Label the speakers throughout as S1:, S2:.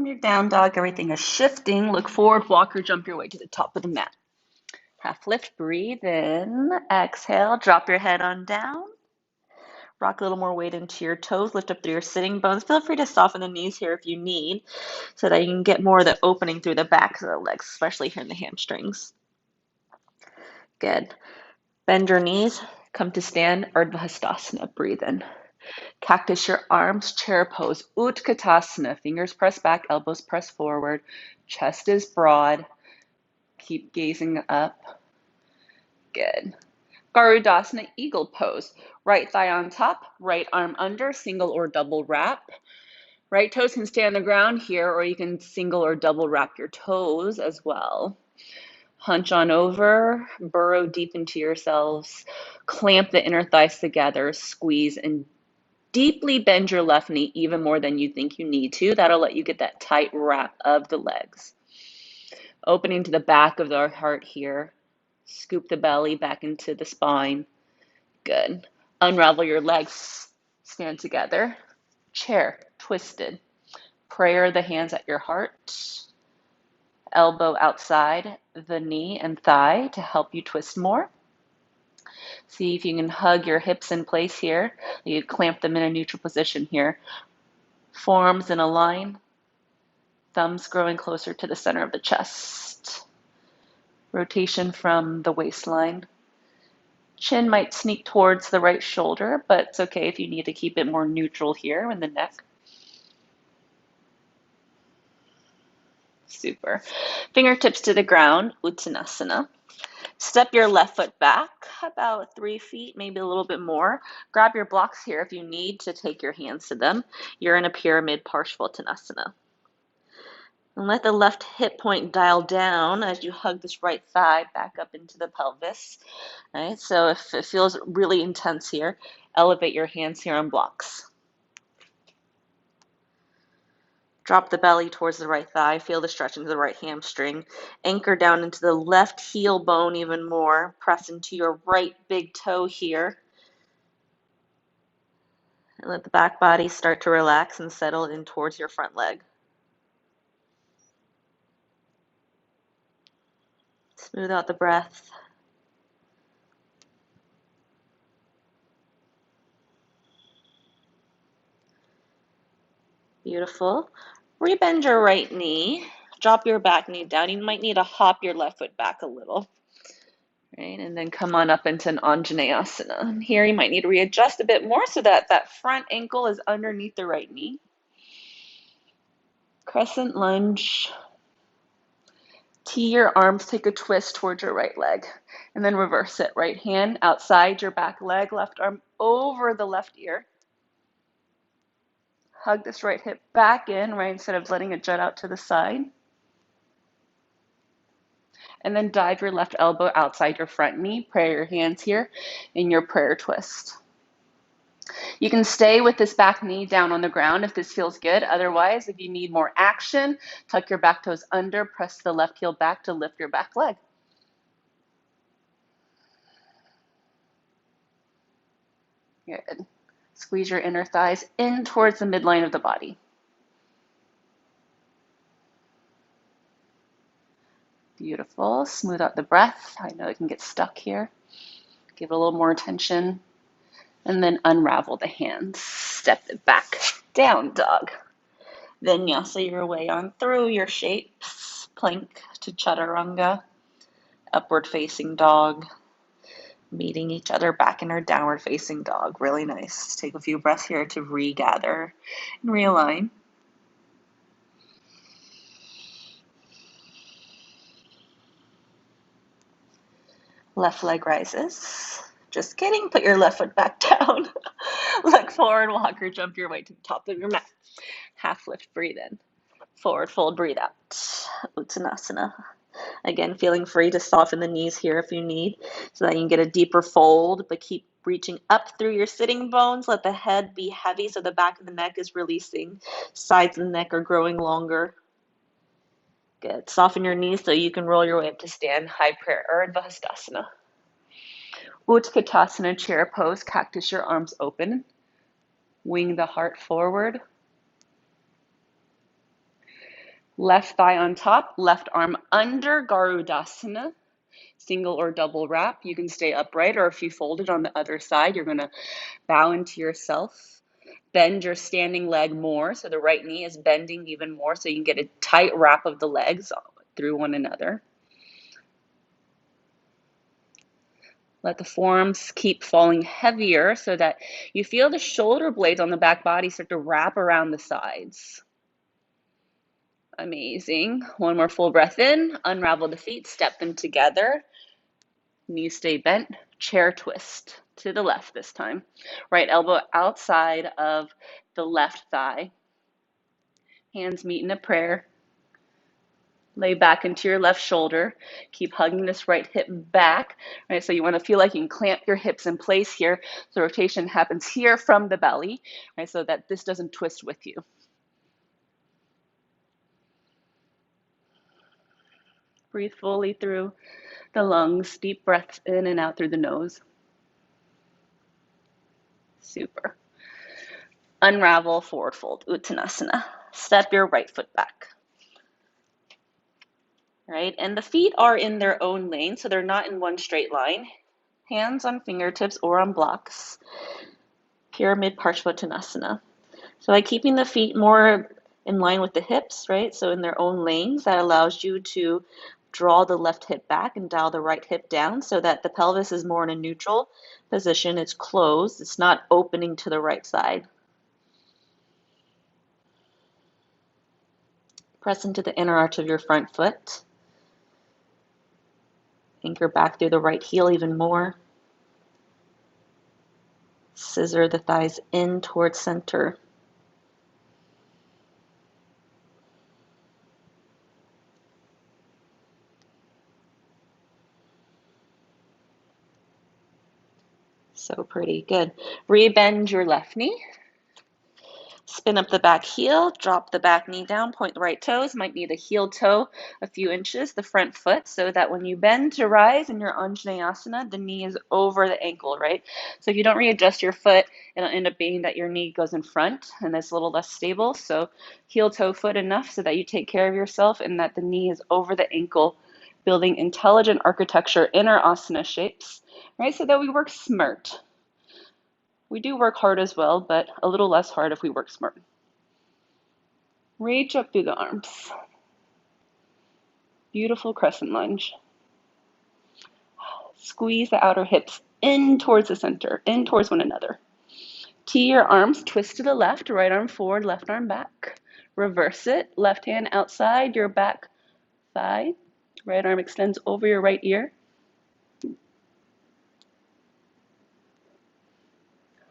S1: your down dog, everything is shifting. Look forward, walk or jump your way to the top of the mat. Half lift, breathe in, exhale, drop your head on down. Rock a little more weight into your toes, lift up through your sitting bones. Feel free to soften the knees here if you need, so that you can get more of the opening through the backs of the legs, especially here in the hamstrings. Good. Bend your knees, come to stand, Urdhva Hastasana, breathe in. Cactus your arms, chair pose, Utkatasana, fingers press back, elbows press forward, chest is broad, keep gazing up. Good. Garudasana, eagle pose, right thigh on top, right arm under, single or double wrap. Right toes can stay on the ground here, or you can single or double wrap your toes as well. Hunch on over, burrow deep into yourselves, clamp the inner thighs together, squeeze, and deeply bend your left knee even more than you think you need to. That'll let you get that tight wrap of the legs. Opening to the back of the heart here. Scoop the belly back into the spine. Good. Unravel your legs. Stand together. Chair, twisted. Prayer the hands at your heart. Elbow outside the knee and thigh to help you twist more. See if you can hug your hips in place here. You clamp them in a neutral position here. Forearms in a line. Thumbs growing closer to the center of the chest. Rotation from the waistline. Chin might sneak towards the right shoulder, but it's okay if you need to keep it more neutral here in the neck. Super. Fingertips to the ground, Uttanasana. Step your left foot back about 3 feet, maybe a little bit more. Grab your blocks here if you need to take your hands to them. You're in a pyramid Parshvottanasana. And let the left hip point dial down as you hug this right thigh back up into the pelvis. Right? So if it feels really intense here, elevate your hands here on blocks. Drop the belly towards the right thigh. Feel the stretch into the right hamstring. Anchor down into the left heel bone even more. Press into your right big toe here. And let the back body start to relax and settle in towards your front leg. Smooth out the breath. Beautiful. Rebend your right knee. Drop your back knee down. You might need to hop your left foot back a little. Right? And then come on up into an Anjaneyasana. And here you might need to readjust a bit more so that that front ankle is underneath the right knee. Crescent lunge. Tee your arms, take a twist towards your right leg, and then reverse it. Right hand outside your back leg, left arm over the left ear. Hug this right hip back in, right, instead of letting it jut out to the side. And then dive your left elbow outside your front knee. Pray your hands here in your prayer twist. You can stay with this back knee down on the ground if this feels good. Otherwise, if you need more action, tuck your back toes under, press the left heel back to lift your back leg. Good. Squeeze your inner thighs in towards the midline of the body. Beautiful. Smooth out the breath. I know it can get stuck here. Give it a little more attention. And then unravel the hands. Step it back. Down dog. Vinyasa your way on through your shapes. Plank to chaturanga. Upward facing dog. Meeting each other back in our downward facing dog. Really nice. Take a few breaths here to regather and realign. Left leg rises. Just kidding. Put your left foot back down. Look forward, walk or jump your way to the top of your mat. Half lift, breathe in. Forward fold, breathe out. Uttanasana. Again, feeling free to soften the knees here if you need, so that you can get a deeper fold, but keep reaching up through your sitting bones. Let the head be heavy so the back of the neck is releasing. Sides of the neck are growing longer. Good. Soften your knees so you can roll your way up to stand. High prayer, Urdhva Hastasana. Utkatasana, chair pose. Cactus your arms open. Wing the heart forward. Left thigh on top, left arm under Garudasana, single or double wrap. You can stay upright, or if you fold it on the other side, you're going to bow into yourself. Bend your standing leg more, so the right knee is bending even more, so you can get a tight wrap of the legs through one another. Let the forearms keep falling heavier so that you feel the shoulder blades on the back body start to wrap around the sides. Amazing. One more full breath in. Unravel the feet, step them together. Knees stay bent. Chair twist to the left this time. Right elbow outside of the left thigh. Hands meet in a prayer. Lay back into your left shoulder. Keep hugging this right hip back. Right, so you want to feel like you can clamp your hips in place here. So rotation happens here from the belly, right, so that this doesn't twist with you. Breathe fully through the lungs. Deep breaths in and out through the nose. Super. Unravel, forward fold, Uttanasana. Step your right foot back. Right, and the feet are in their own lane, so they're not in one straight line. Hands on fingertips or on blocks. Pyramid Parshvottanasana. So by keeping the feet more in line with the hips, right, so in their own lanes, that allows you to draw the left hip back and dial the right hip down so that the pelvis is more in a neutral position. It's closed. It's not opening to the right side. Press into the inner arch of your front foot. Anchor back through the right heel even more. Scissor the thighs in towards center. So pretty. Good. Rebend your left knee. Spin up the back heel, drop the back knee down, point the right toes. Might need the heel toe a few inches, the front foot, so that when you bend to rise in your Anjaneyasana, the knee is over the ankle, right? So if you don't readjust your foot, it'll end up being that your knee goes in front and it's a little less stable. So heel toe foot enough so that you take care of yourself and that the knee is over the ankle, building intelligent architecture in our asana shapes, right? So that we work smart. We do work hard as well, but a little less hard if we work smart. Reach up through the arms. Beautiful crescent lunge. Squeeze the outer hips in towards the center, in towards one another. Tee your arms, twist to the left, right arm forward, left arm back. Reverse it, left hand outside your back thigh. Right arm extends over your right ear.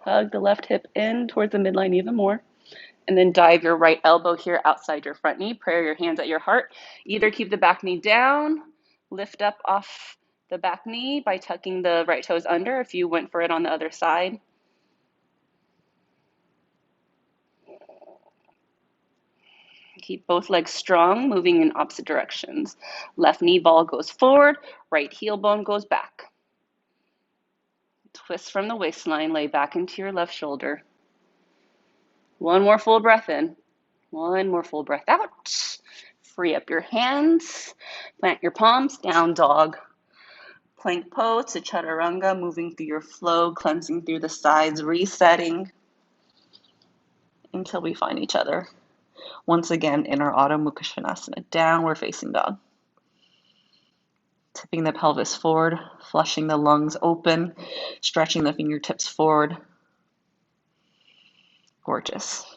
S1: Hug the left hip in towards the midline even more. And then dive your right elbow here outside your front knee. Prayer your hands at your heart. Either keep the back knee down, lift up off the back knee by tucking the right toes under if you went for it on the other side. Keep both legs strong, moving in opposite directions. Left knee ball goes forward, right heel bone goes back. Twist from the waistline, lay back into your left shoulder. One more full breath in. One more full breath out. Free up your hands. Plant your palms, down dog. Plank pose to chaturanga, moving through your flow, cleansing through the sides, resetting until we find each other. Once again, in our Adho Mukha Svanasana, downward facing dog. Tipping the pelvis forward, flushing the lungs open, stretching the fingertips forward. Gorgeous.